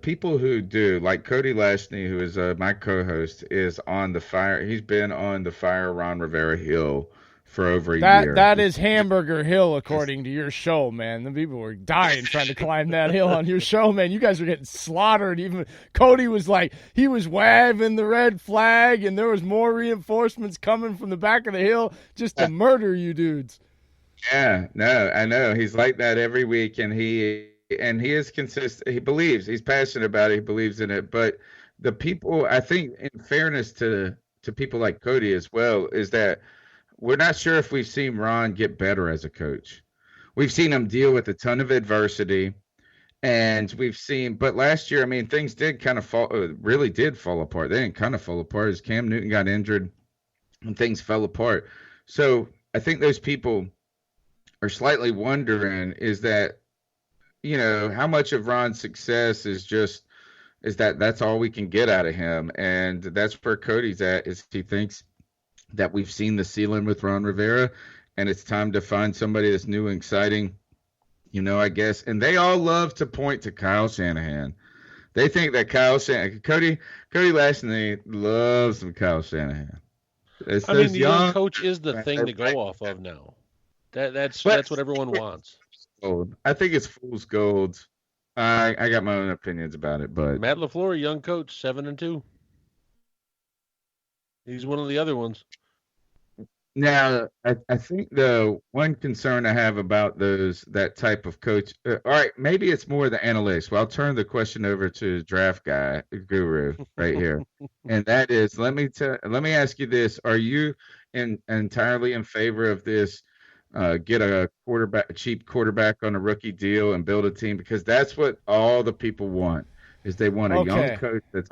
people who do, like Cody Lashney, who is my co-host, is on the fire. He's been on the Fire Ron Rivera Hill for over a year. That is Hamburger Hill, according to your show, man. The people were dying trying to climb that hill on your show, man. You guys were getting slaughtered. Even Cody was like, he was waving the red flag, and there was more reinforcements coming from the back of the hill just to murder you dudes. Yeah, no, I know. He's like that every week, and he is consistent. He believes. He's passionate about it. He believes in it. But the people, I think, in fairness to people like Cody as well, is that we're not sure if we've seen Ron get better as a coach. We've seen him deal with a ton of adversity, and but last year, I mean, things did kind of really did fall apart. They didn't kind of fall apart as Cam Newton got injured and things fell apart. So I think those people are slightly wondering is that, how much of Ron's success that's all we can get out of him. And that's where Cody's at, is he thinks that we've seen the ceiling with Ron Rivera, and it's time to find somebody that's new and exciting, I guess. And they all love to point to Kyle Shanahan. They think that Cody Lashley loves some Kyle Shanahan. The young coach is the thing to go off of now. That's what everyone wants. I think it's fool's gold. I got my own opinions about it, but Matt LaFleur, young coach, 7-2. He's one of the other ones. Now, I think the one concern I have about that type of coach, all right, maybe it's more the analytics. Well, I'll turn the question over to draft guy, guru, right here. And that is, let me ask you this. Are you entirely in favor of this, get a cheap quarterback on a rookie deal and build a team? Because that's what all the people want, is they want a young coach that's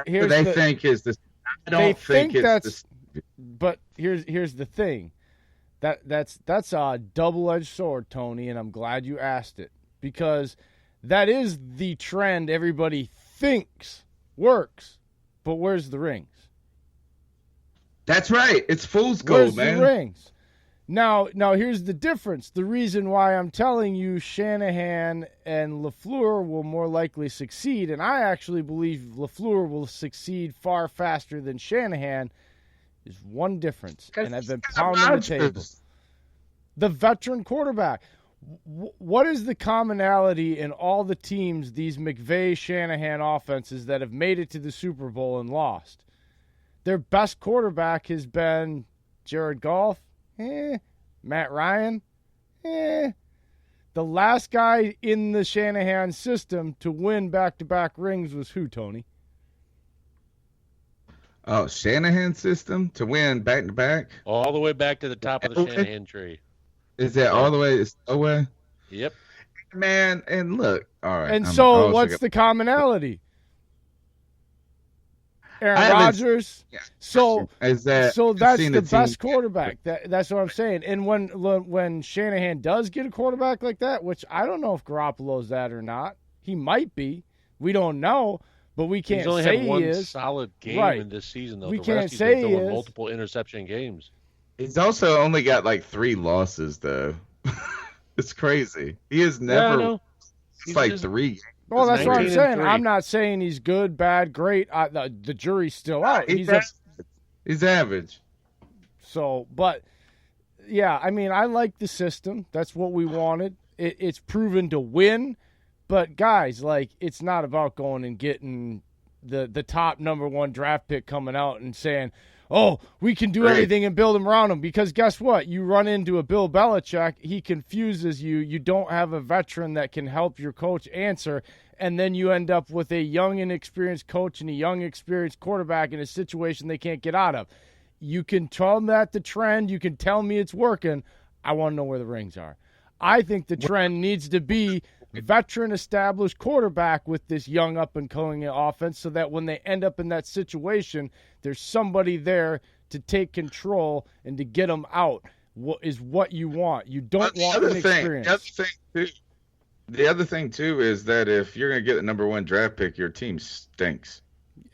think is this. I don't think it's this. But here's the thing, that's a double-edged sword, Tony, and I'm glad you asked it, because that is the trend everybody thinks works. But where's the rings? That's right. It's fool's gold, man. Where's the rings? Now here's the difference. The reason why I'm telling you Shanahan and LaFleur will more likely succeed, and I actually believe LaFleur will succeed far faster than Shanahan, is one difference, and I've been pounding the table. The veteran quarterback. What is the commonality in all the teams, these McVay-Shanahan offenses that have made it to the Super Bowl and lost? Their best quarterback has been Jared Goff, Matt Ryan, The last guy in the Shanahan system to win back-to-back rings was who, Tony? Oh, Shanahan system to win back-to-back? All the way back to the top of the Shanahan tree. Is that all the way to Stowaway? Yep. Man, and look, all right. And so what's the commonality? Aaron Rodgers. Yeah. So that's the best quarterback. That's what I'm saying. And when Shanahan does get a quarterback like that, which I don't know if Garoppolo's that or not, he might be. We don't know. But we can't say he is. He's only had one solid game in this season, though. We can't say he is. Multiple interception games. He's also only got like 3 losses, though. It's crazy. He has never. Yeah, it's like 3 games. Well, that's what I'm saying. I'm not saying he's good, bad, great. The jury's still out. He's average. So, but yeah, I mean, I like the system. That's what we wanted. It's proven to win. But, guys, like, it's not about going and getting the top number 1 draft pick coming out and saying, oh, we can do everything and build him around him. Because guess what? You run into a Bill Belichick, he confuses you. You don't have a veteran that can help your coach answer. And then you end up with a young, inexperienced coach and a young, experienced quarterback in a situation they can't get out of. You can tell that the trend. You can tell me it's working. I want to know where the rings are. I think the trend needs to be veteran established quarterback with this young up-and-coming offense so that when they end up in that situation, there's somebody there to take control and to get them out. What is what you want. You don't want an experience. The other thing, too, is that if you're going to get the number 1 draft pick, your team stinks.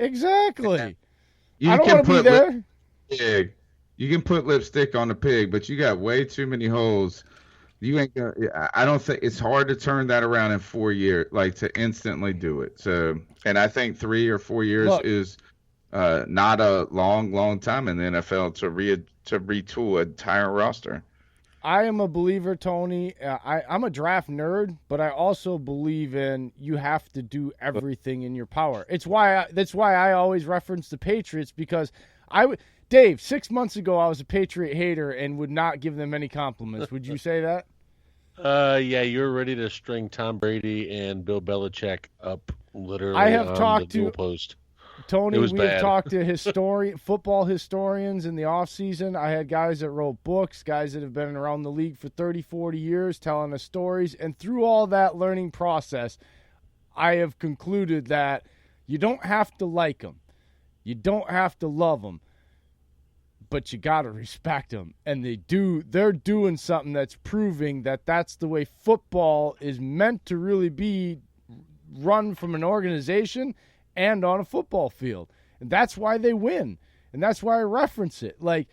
Exactly. I don't want to be there. You can put lipstick on a pig, but you got way too many holes. You ain't gonna. I don't think it's hard to turn that around in 4 years, like to instantly do it. So, and I think 3 or 4 years Look, is not a long time in the NFL to retool an entire roster. I am a believer, Tony. I'm a draft nerd, but I also believe in you have to do everything in your power. That's why I always reference the Patriots, because Dave, 6 months ago I was a Patriot hater and would not give them any compliments. Would you say that? Yeah, you're ready to string Tom Brady and Bill Belichick up literally I have on talked the to goalpost. Tony, we bad. have talked to football historians in the offseason. I had guys that wrote books, guys that have been around the league for 30, 40 years telling us stories. And through all that learning process, I have concluded that you don't have to like them. You don't have to love them. But you got to respect them. And they're doing something that's proving that that's the way football is meant to really be run from an organization and on a football field. And that's why they win. And that's why I reference it. Like,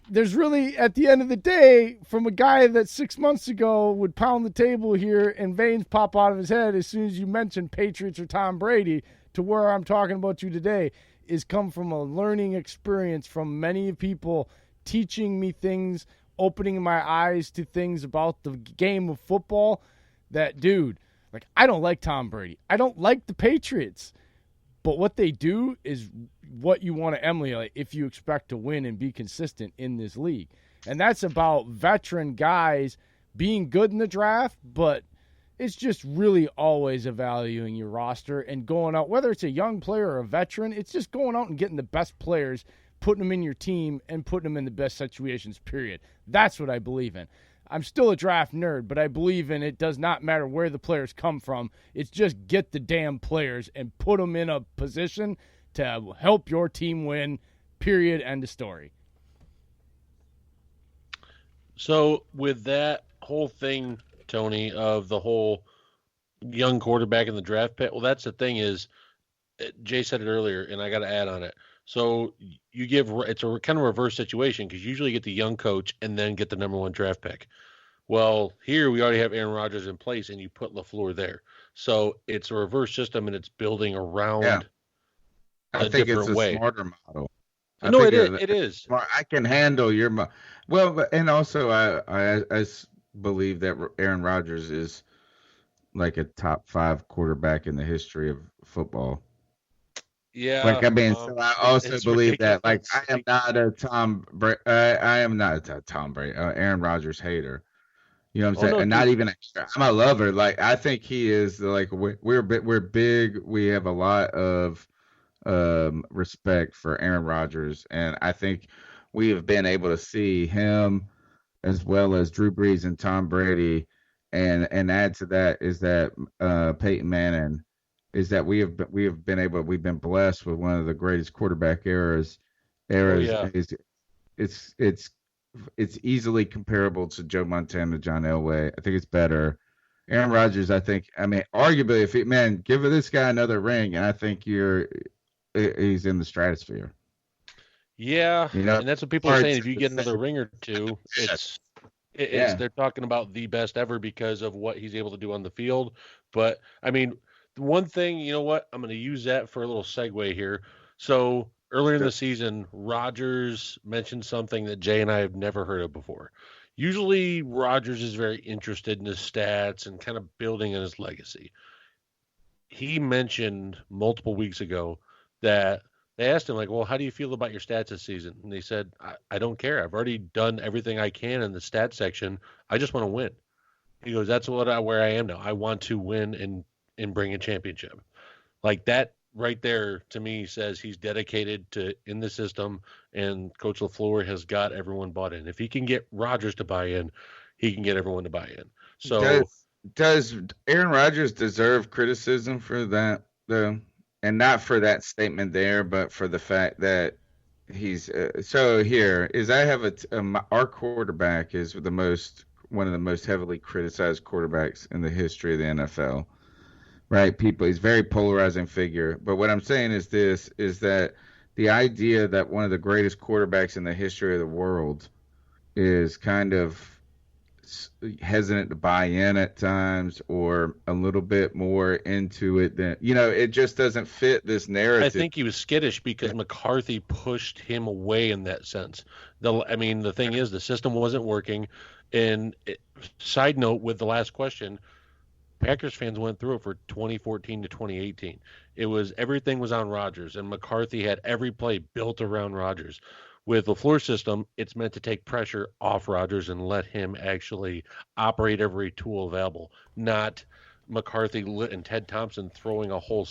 there's really, at the end of the day, from a guy that 6 months ago would pound the table here and veins pop out of his head as soon as you mention Patriots or Tom Brady, to where I'm talking about you today, is come from a learning experience from many people teaching me things, opening my eyes to things about the game of football. That, dude, like, I don't like Tom Brady. I don't like the Patriots. But what they do is what you want to emulate if you expect to win and be consistent in this league. And that's about veteran guys being good in the draft, but it's just really always evaluating your roster and going out, whether it's a young player or a veteran, it's just going out and getting the best players, putting them in your team, and putting them in the best situations, period. That's what I believe in. I'm still a draft nerd, but I believe in it does not matter where the players come from. It's just get the damn players and put them in a position to help your team win, period, end of story. So with that whole thing, Tony, of the whole young quarterback in the draft pick, well, that's the thing is, Jay said it earlier, and I got to add on it. So it's a kind of reverse situation, because you usually get the young coach and then get the number one draft pick. Well, here we already have Aaron Rodgers in place, and you put LaFleur there. So it's a reverse system, and it's building around I think it's a smarter model. No, it is. It is. I can handle your well, and also I believe that Aaron Rodgers is like a top 5 quarterback in the history of football. Yeah. Like, I mean, so I also believe that. Like, I am not a Tom Brady. I am not a Tom Brady, Aaron Rodgers hater. You know what I'm saying? No, and not even. I'm a lover. Like, I think he is like we're big. We have a lot of respect for Aaron Rodgers, and I think we have been able to see him as well as Drew Brees and Tom Brady, and add to that is that Peyton Manning. Is that we've been blessed with one of the greatest quarterback eras. Oh, yeah. It's easily comparable to Joe Montana, John Elway. I think it's better. Aaron Rodgers, arguably, give this guy another ring, and I think he's in the stratosphere. Yeah, and that's what people are saying. If you get another ring or two, they're talking about the best ever because of what he's able to do on the field. But I mean, one thing, you know what? I'm going to use that for a little segue here. So earlier in the season, Rodgers mentioned something that Jay and I have never heard of before. Usually, Rodgers is very interested in his stats and kind of building on his legacy. He mentioned multiple weeks ago that they asked him, like, well, how do you feel about your stats this season? And they said, I don't care. I've already done everything I can in the stats section. I just want to win. He goes, that's where I am now. I want to win and bring a championship. Like, that right there to me says he's dedicated to in the system, and Coach LaFleur has got everyone bought in. If he can get Rodgers to buy in, he can get everyone to buy in. So does Aaron Rodgers deserve criticism for that, though? And not for that statement there, but for the fact that he's so here is I have our quarterback is one of the most heavily criticized quarterbacks in the history of the NFL. Right, he's a very polarizing figure. But what I'm saying is that the idea that one of the greatest quarterbacks in the history of the world is kind of hesitant to buy in at times, or a little bit more into it than it just doesn't fit this narrative. I think he was skittish because McCarthy pushed him away in that sense. The thing is, the system wasn't working. And side note with the last question, Packers fans went through it for 2014 to 2018. Everything was on Rodgers, and McCarthy had every play built around Rodgers. With the LaFleur's system, it's meant to take pressure off Rodgers and let him actually operate every tool available, not McCarthy and Ted Thompson throwing a whole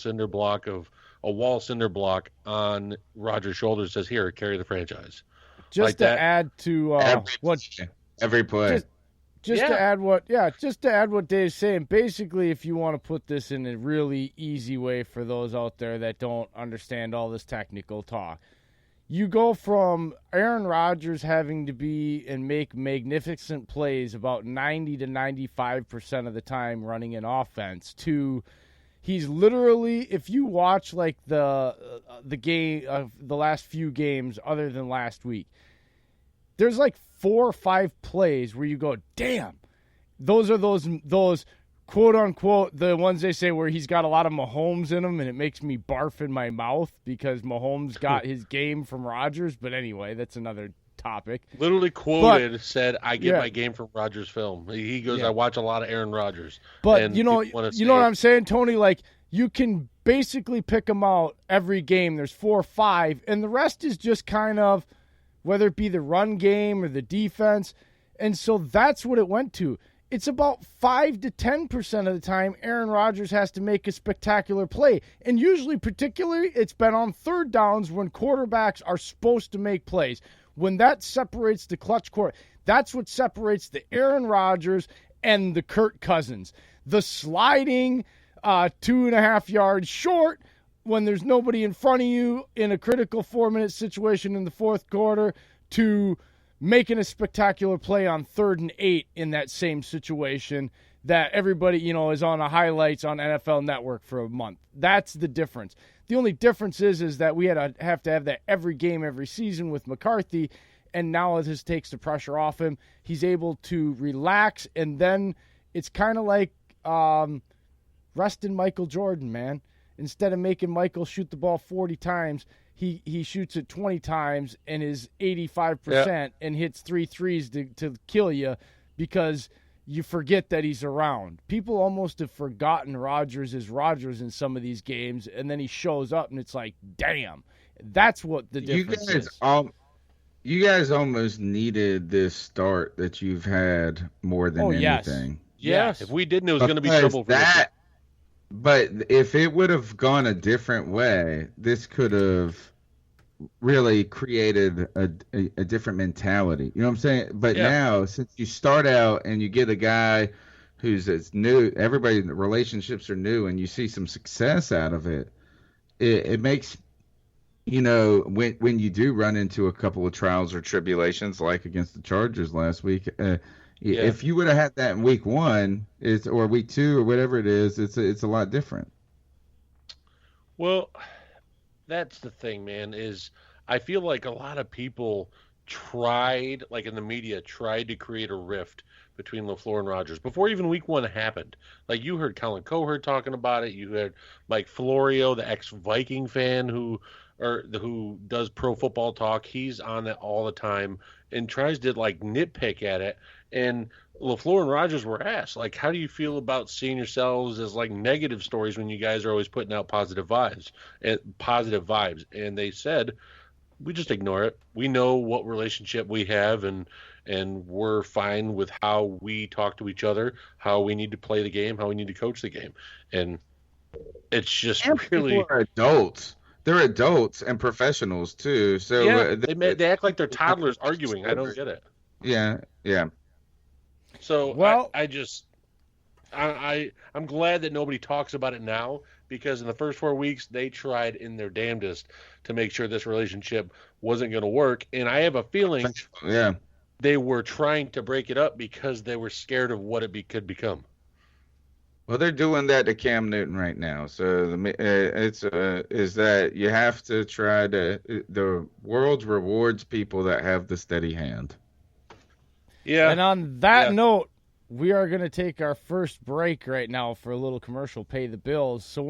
wall cinder block on Rodgers' shoulders. Says, "Here, carry the franchise." Just like to that. Add to every play. Just to add what Dave's saying. Basically, if you want to put this in a really easy way for those out there that don't understand all this technical talk, you go from Aaron Rodgers having to be and make magnificent plays about 90 to 95% of the time running an offense to he's literally, if you watch like the game of the last few games other than last week, there's like 4 or 5 plays where you go, damn, those are those quote unquote, the ones they say where he's got a lot of Mahomes in him and it makes me barf in my mouth because Mahomes got his game from Rodgers. But anyway, that's another topic. Literally quoted, said, I get my game from Rodgers film. He goes, I watch a lot of Aaron Rodgers. But you know what I'm saying, Tony? Like, you can basically pick them out every game. There's 4 or 5, and the rest is just kind of, whether it be the run game or the defense. And so that's what it went to. It's about 5 to 10% of the time Aaron Rodgers has to make a spectacular play. And usually, particularly, it's been on third downs when quarterbacks are supposed to make plays. When that separates the clutch court, that's what separates the Aaron Rodgers and the Kirk Cousins. The sliding 2.5 yards short when there's nobody in front of you in a critical 4-minute situation in the fourth quarter to making a spectacular play on 3rd and 8 in that same situation that everybody, is on the highlights on NFL Network for a month. That's the difference. The only difference is that we have to have that every game, every season with McCarthy, and now it just takes the pressure off him. He's able to relax, and then it's kind of like resting Michael Jordan, man. Instead of making Michael shoot the ball 40 times, he shoots it 20 times and is 85% and hits 3 threes to kill you because you forget that he's around. People almost have forgotten Rodgers is Rodgers in some of these games, and then he shows up and it's like, damn. That's what the difference is. You guys almost needed this start that you've had more than anything. Yes. If we didn't, it was going to be trouble for that. But if it would have gone a different way, this could have really created a different mentality. You know what I'm saying? But now, since you start out and you get a guy who's as new, everybody, the relationships are new, and you see some success out of it, it makes, when you do run into a couple of trials or tribulations, like against the Chargers last week, if you would have had that in week 1, or week 2 or whatever it is, it's a lot different. Well, that's the thing, man, is I feel like a lot of people tried, like in the media, tried to create a rift between LaFleur and Rodgers before even week 1 happened. Like, you heard Colin Cowherd talking about it. You had Mike Florio, the ex-Viking fan who does Pro Football Talk. He's on it all the time and tries to nitpick at it. And LaFleur and Rodgers were asked, how do you feel about seeing yourselves as negative stories when you guys are always putting out positive vibes? And they said, we just ignore it. We know what relationship we have, and we're fine with how we talk to each other, how we need to play the game, how we need to coach the game. And it's just really, people are adults. They're adults and professionals too. So they act like they're toddlers arguing. I don't get it. Yeah. So I'm glad that nobody talks about it now, because in the first 4 weeks they tried in their damnedest to make sure this relationship wasn't going to work, and I have a feeling they were trying to break it up because they were scared of what it could become. Well, they're doing that to Cam Newton right now. So is that you have to try to. The world rewards people that have the steady hand. Yeah. And on that note, we are going to take our first break right now for a little commercial, pay the bills. So